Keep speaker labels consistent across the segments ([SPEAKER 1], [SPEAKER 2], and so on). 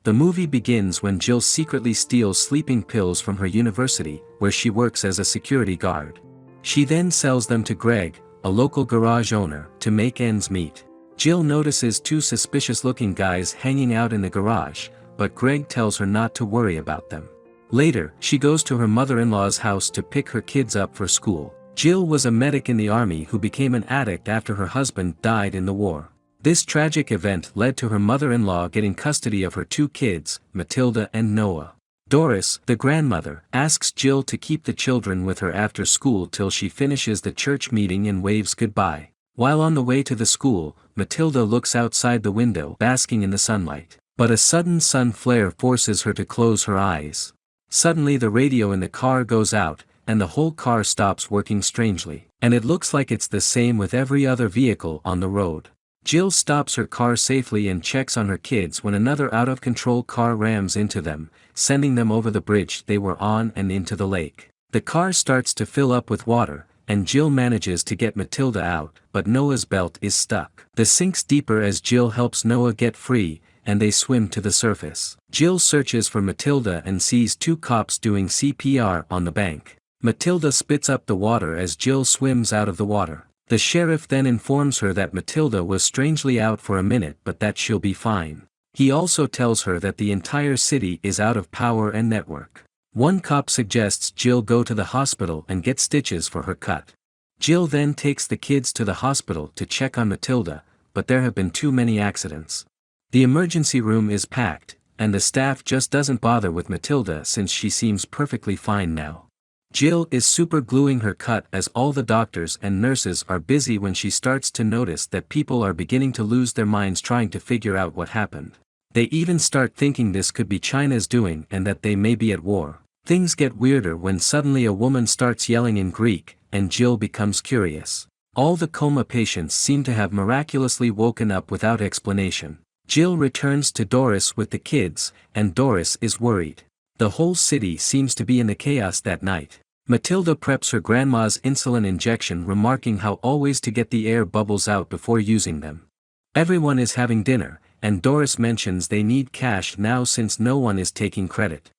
[SPEAKER 1] The movie begins when Jill secretly steals sleeping pills from her university, where she works as a security guard. She then sells them to Greg, a local garage owner, to make ends meet. Jill notices two suspicious-looking guys hanging out in the garage, but Greg tells her not to worry about them. Later, she goes to her mother-in-law's house to pick her kids up for school. Jill was a medic in the army who became an addict after her husband died in the war. This tragic event led to her mother-in-law getting custody of her two kids, Matilda and Noah. Doris, the grandmother, asks Jill to keep the children with her after school till she finishes the church meeting and waves goodbye. While on the way to the school, Matilda looks outside the window, basking in the sunlight. But a sudden sun flare forces her to close her eyes. Suddenly the radio in the car goes out, and the whole car stops working strangely. And it looks like it's the same with every other vehicle on the road. Jill stops her car safely and checks on her kids when another out-of-control car rams into them, sending them over the bridge they were on and into the lake. The car starts to fill up with water, and Jill manages to get Matilda out, but Noah's belt is stuck. This sinks deeper as Jill helps Noah get free, and they swim to the surface. Jill searches for Matilda and sees two cops doing CPR on the bank. Matilda spits up the water as Jill swims out of the water. The sheriff then informs her that Matilda was strangely out for a minute but that she'll be fine. He also tells her that the entire city is out of power and network. One cop suggests Jill go to the hospital and get stitches for her cut. Jill then takes the kids to the hospital to check on Matilda, but there have been too many accidents. The emergency room is packed, and the staff just doesn't bother with Matilda since she seems perfectly fine now. Jill is super gluing her cut as all the doctors and nurses are busy when she starts to notice that people are beginning to lose their minds trying to figure out what happened. They even start thinking this could be China's doing and that they may be at war. Things get weirder when suddenly a woman starts yelling in Greek, and Jill becomes curious. All the coma patients seem to have miraculously woken up without explanation. Jill returns to Doris with the kids, and Doris is worried. The whole city seems to be in the chaos that night. Matilda preps her grandma's insulin injection, remarking how always to get the air bubbles out before using them. Everyone is having dinner, and Doris mentions they need cash now since no one is taking credit.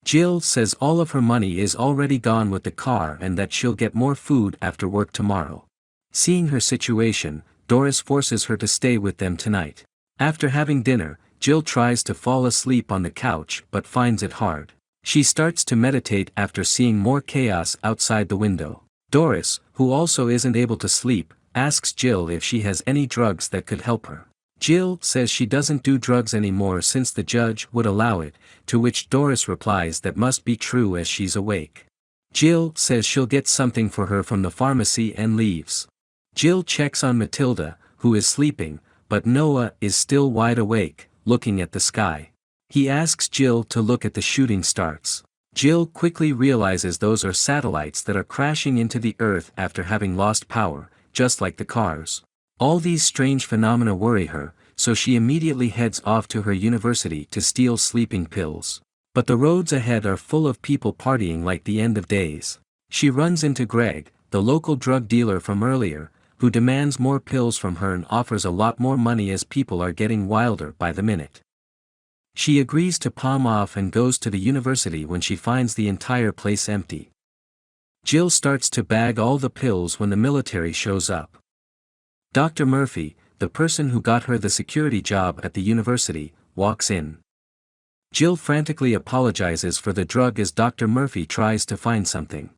[SPEAKER 1] Jill says all of her money is already gone with the car and that she'll get more food after work tomorrow. Seeing her situation, Doris forces her to stay with them tonight. After having dinner, Jill tries to fall asleep on the couch but finds it hard. She starts to meditate after seeing more chaos outside the window. Doris, who also isn't able to sleep, asks Jill if she has any drugs that could help her. Jill says she doesn't do drugs anymore since the judge would allow it, to which Doris replies that must be true as she's awake. Jill says she'll get something for her from the pharmacy and leaves. Jill checks on Matilda, who is sleeping, but Noah is still wide awake, looking at the sky. He asks Jill to look at the shooting stars. Jill quickly realizes those are satellites that are crashing into the Earth after having lost power, just like the cars. All these strange phenomena worry her, so she immediately heads off to her university to steal sleeping pills. But the roads ahead are full of people partying like the end of days. She runs into Greg, the local drug dealer from earlier, who demands more pills from her and offers a lot more money as people are getting wilder by the minute. She agrees to palm off and goes to the university when she finds the entire place empty. Jill starts to bag all the pills when the military shows up. Dr. Murphy, the person who got her the security job at the university, walks in. Jill frantically apologizes for the drug as Dr. Murphy tries to find something.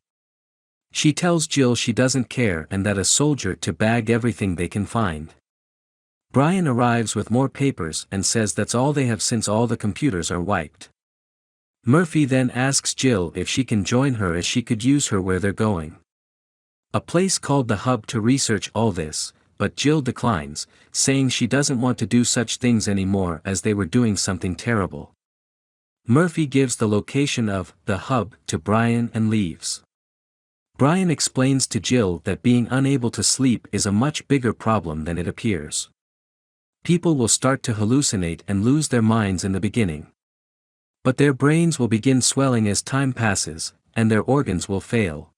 [SPEAKER 1] She tells Jill she doesn't care and that a soldier to bag everything they can find. Brian arrives with more papers and says that's all they have since all the computers are wiped. Murphy then asks Jill if she can join her as she could use her where they're going. A place called the Hub to research all this, but Jill declines, saying she doesn't want to do such things anymore as they were doing something terrible. Murphy gives the location of the Hub to Brian and leaves. Brian explains to Jill that being unable to sleep is a much bigger problem than it appears. People will start to hallucinate and lose their minds in the beginning. But their brains will begin swelling as time passes, and their organs will fail.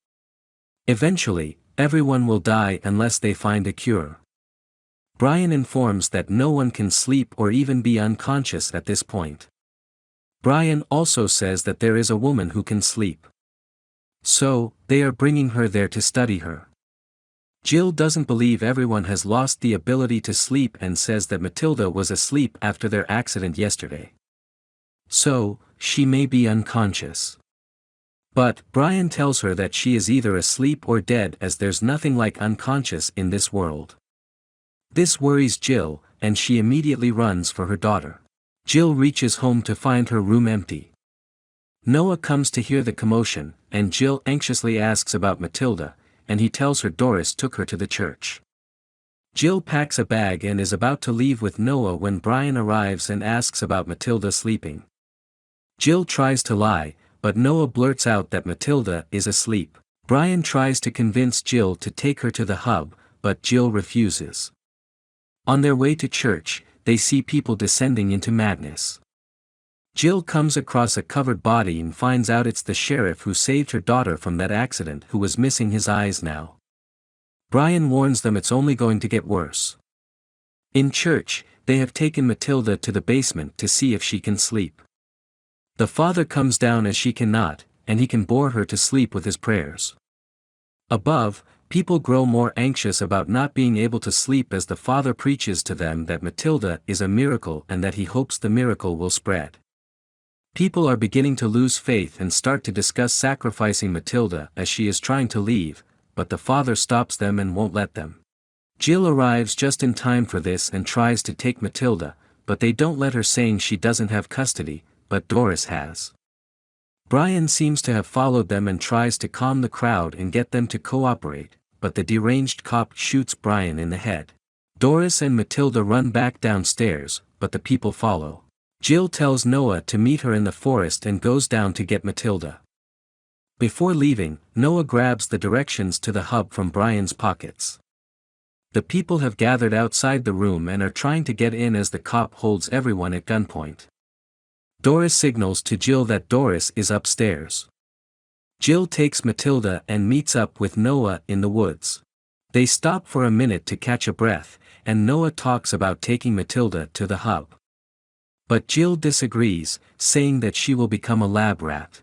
[SPEAKER 1] Eventually, everyone will die unless they find a cure. Brian informs that no one can sleep or even be unconscious at this point. Brian also says that there is a woman who can sleep. So, they are bringing her there to study her. Jill doesn't believe everyone has lost the ability to sleep and says that Matilda was asleep after their accident yesterday. So, she may be unconscious. But, Brian tells her that she is either asleep or dead, as there's nothing like unconscious in this world. This worries Jill, and she immediately runs for her daughter. Jill reaches home to find her room empty. Noah comes to hear the commotion, and Jill anxiously asks about Matilda, and he tells her Doris took her to the church. Jill packs a bag and is about to leave with Noah when Brian arrives and asks about Matilda sleeping. Jill tries to lie, but Noah blurts out that Matilda is asleep. Brian tries to convince Jill to take her to the hub, but Jill refuses. On their way to church, they see people descending into madness. Jill comes across a covered body and finds out it's the sheriff who saved her daughter from that accident, who was missing his eyes now. Brian warns them it's only going to get worse. In church, they have taken Matilda to the basement to see if she can sleep. The father comes down as she cannot, and he can bore her to sleep with his prayers. Above, people grow more anxious about not being able to sleep as the father preaches to them that Matilda is a miracle and that he hopes the miracle will spread. People are beginning to lose faith and start to discuss sacrificing Matilda as she is trying to leave, but the father stops them and won't let them. Jill arrives just in time for this and tries to take Matilda, but they don't let her, saying she doesn't have custody, but Doris has. Brian seems to have followed them and tries to calm the crowd and get them to cooperate, but the deranged cop shoots Brian in the head. Doris and Matilda run back downstairs, but the people follow. Jill tells Noah to meet her in the forest and goes down to get Matilda. Before leaving, Noah grabs the directions to the hub from Brian's pockets. The people have gathered outside the room and are trying to get in as the cop holds everyone at gunpoint. Doris signals to Jill that Doris is upstairs. Jill takes Matilda and meets up with Noah in the woods. They stop for a minute to catch a breath, and Noah talks about taking Matilda to the hub. But Jill disagrees, saying that she will become a lab rat.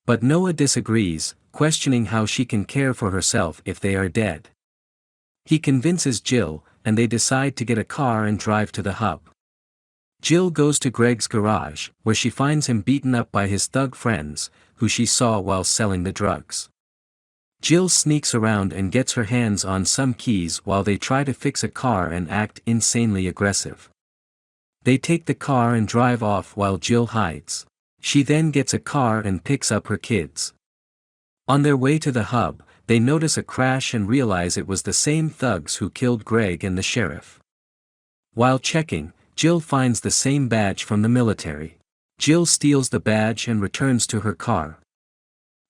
[SPEAKER 1] But Noah disagrees, questioning how she can care for herself if they are dead. He convinces Jill, and they decide to get a car and drive to the hub. Jill goes to Greg's garage, where she finds him beaten up by his thug friends, who she saw while selling the drugs. Jill sneaks around and gets her hands on some keys while they try to fix a car and act insanely aggressive. They take the car and drive off while Jill hides. She then gets a car and picks up her kids. On their way to the hub, they notice a crash and realize it was the same thugs who killed Greg and the sheriff. While checking, Jill finds the same badge from the military. Jill steals the badge and returns to her car.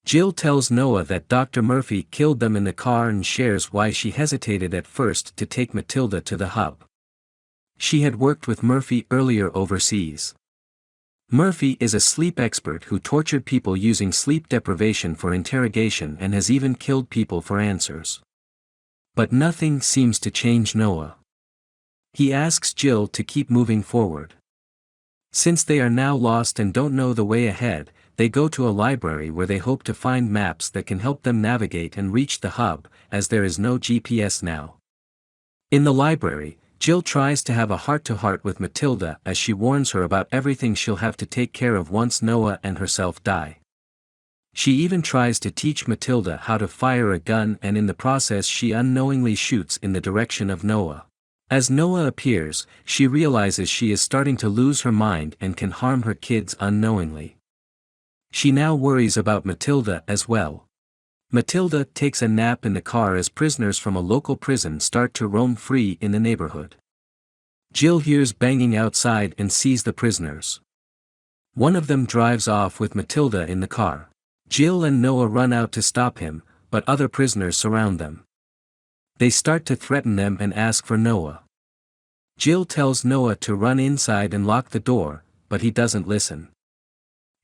[SPEAKER 1] Jill tells Noah that Dr. Murphy killed them in the car and shares why she hesitated at first to take Matilda to the hub. She had worked with Murphy earlier overseas. Murphy is a sleep expert who tortured people using sleep deprivation for interrogation and has even killed people for answers. But nothing seems to change Noah. He asks Jill to keep moving forward. Since they are now lost and don't know the way ahead, they go to a library where they hope to find maps that can help them navigate and reach the hub, as there is no GPS now. In the library, Jill tries to have a heart-to-heart with Matilda as she warns her about everything she'll have to take care of once Noah and herself die. She even tries to teach Matilda how to fire a gun, and in the process she unknowingly shoots in the direction of Noah. As Noah appears, she realizes she is starting to lose her mind and can harm her kids unknowingly. She now worries about Matilda as well. Matilda takes a nap in the car as prisoners from a local prison start to roam free in the neighborhood. Jill hears banging outside and sees the prisoners. One of them drives off with Matilda in the car. Jill and Noah run out to stop him, but other prisoners surround them. They start to threaten them and ask for Noah. Jill tells Noah to run inside and lock the door, but he doesn't listen.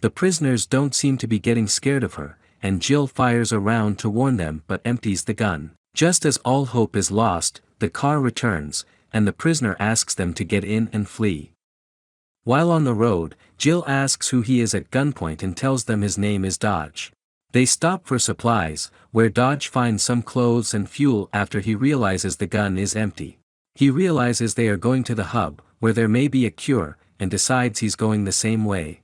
[SPEAKER 1] The prisoners don't seem to be getting scared of her, and Jill fires a round to warn them but empties the gun. Just as all hope is lost, the car returns, and the prisoner asks them to get in and flee. While on the road, Jill asks who he is at gunpoint and tells them his name is Dodge. They stop for supplies, where Dodge finds some clothes and fuel after he realizes the gun is empty. He realizes they are going to the hub, where there may be a cure, and decides he's going the same way.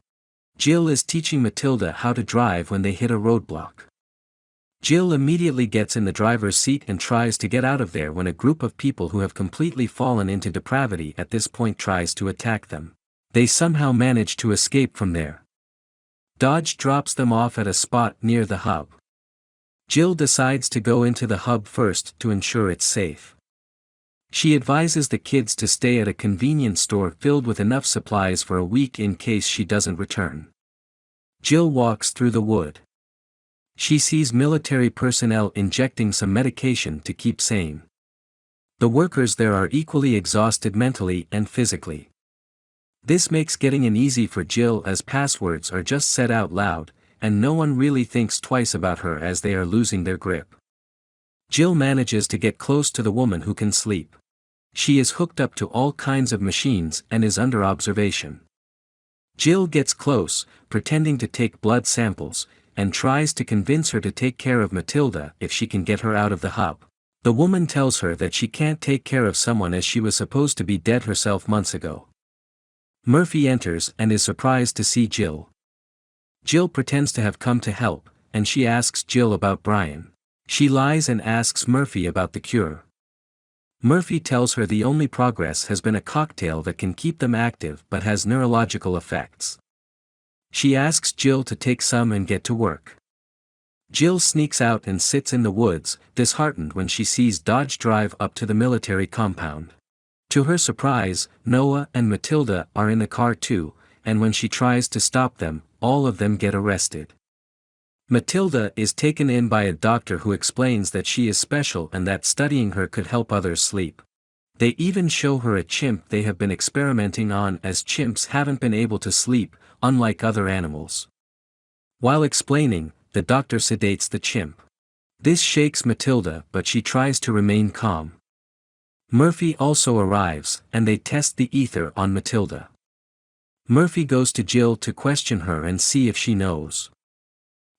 [SPEAKER 1] Jill is teaching Matilda how to drive when they hit a roadblock. Jill immediately gets in the driver's seat and tries to get out of there when a group of people who have completely fallen into depravity at this point tries to attack them. They somehow manage to escape from there. Dodge drops them off at a spot near the hub. Jill decides to go into the hub first to ensure it's safe. She advises the kids to stay at a convenience store filled with enough supplies for a week in case she doesn't return. Jill walks through the wood. She sees military personnel injecting some medication to keep sane. The workers there are equally exhausted mentally and physically. This makes getting in easy for Jill as passwords are just said out loud, and no one really thinks twice about her as they are losing their grip. Jill manages to get close to the woman who can sleep. She is hooked up to all kinds of machines and is under observation. Jill gets close, pretending to take blood samples, and tries to convince her to take care of Matilda if she can get her out of the hub. The woman tells her that she can't take care of someone as she was supposed to be dead herself months ago. Murphy enters and is surprised to see Jill. Jill pretends to have come to help, and she asks Jill about Brian. She lies and asks Murphy about the cure. Murphy tells her the only progress has been a cocktail that can keep them active but has neurological effects. She asks Jill to take some and get to work. Jill sneaks out and sits in the woods, disheartened when she sees Dodge drive up to the military compound. To her surprise, Noah and Matilda are in the car too, and when she tries to stop them, all of them get arrested. Matilda is taken in by a doctor who explains that she is special and that studying her could help others sleep. They even show her a chimp they have been experimenting on, as chimps haven't been able to sleep, unlike other animals. While explaining, the doctor sedates the chimp. This shakes Matilda, but she tries to remain calm. Murphy also arrives, and they test the ether on Matilda. Murphy goes to Jill to question her and see if she knows.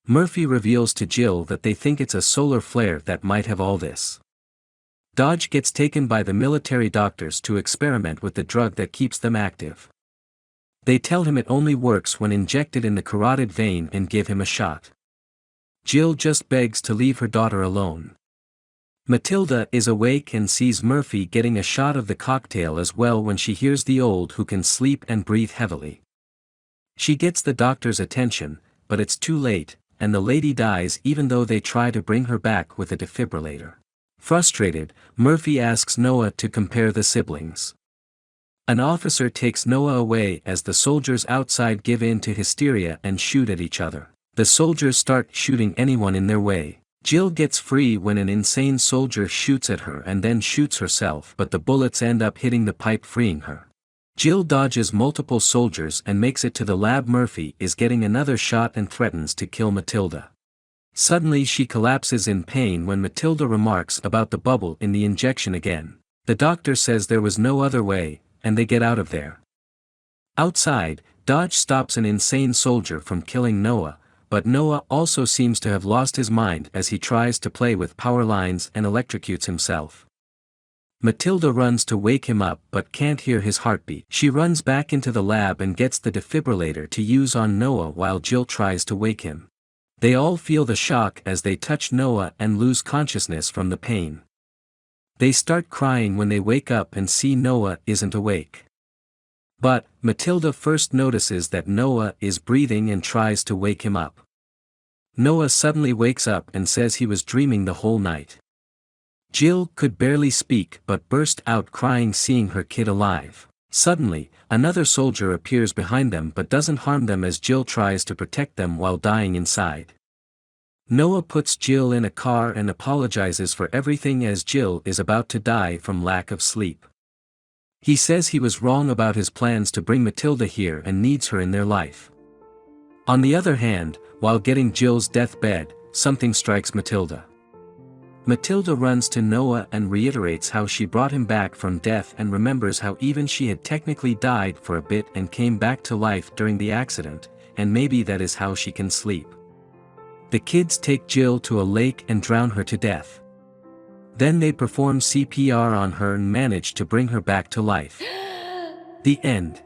[SPEAKER 1] Murphy reveals to Jill that they think it's a solar flare that might have all this. Dodge gets taken by the military doctors to experiment with the drug that keeps them active. They tell him it only works when injected in the carotid vein and give him a shot. Jill just begs to leave her daughter alone. Matilda is awake and sees Murphy getting a shot of the cocktail as well when she hears the old who can sleep and breathe heavily. She gets the doctor's attention, but it's too late, and the lady dies even though they try to bring her back with a defibrillator. Frustrated, Murphy asks Noah to compare the siblings. An officer takes Noah away as the soldiers outside give in to hysteria and shoot at each other. The soldiers start shooting anyone in their way. Jill gets free when an insane soldier shoots at her and then shoots herself, but the bullets end up hitting the pipe, freeing her. Jill dodges multiple soldiers and makes it to the lab. Murphy is getting another shot and threatens to kill Matilda. Suddenly she collapses in pain when Matilda remarks about the bubble in the injection again. The doctor says there was no other way, and they get out of there. Outside, Dodge stops an insane soldier from killing Noah, but Noah also seems to have lost his mind as he tries to play with power lines and electrocutes himself. Matilda runs to wake him up but can't hear his heartbeat. She runs back into the lab and gets the defibrillator to use on Noah while Jill tries to wake him. They all feel the shock as they touch Noah and lose consciousness from the pain. They start crying when they wake up and see Noah isn't awake. But Matilda first notices that Noah is breathing and tries to wake him up. Noah suddenly wakes up and says he was dreaming the whole night. Jill could barely speak but burst out crying seeing her kid alive. Suddenly, another soldier appears behind them but doesn't harm them as Jill tries to protect them while dying inside. Noah puts Jill in a car and apologizes for everything as Jill is about to die from lack of sleep. He says he was wrong about his plans to bring Matilda here and needs her in their life. On the other hand, while getting Jill's deathbed, something strikes Matilda. Matilda runs to Noah and reiterates how she brought him back from death and remembers how even she had technically died for a bit and came back to life during the accident, and maybe that is how she can sleep. The kids take Jill to a lake and drown her to death. Then they perform CPR on her and manage to bring her back to life. The end.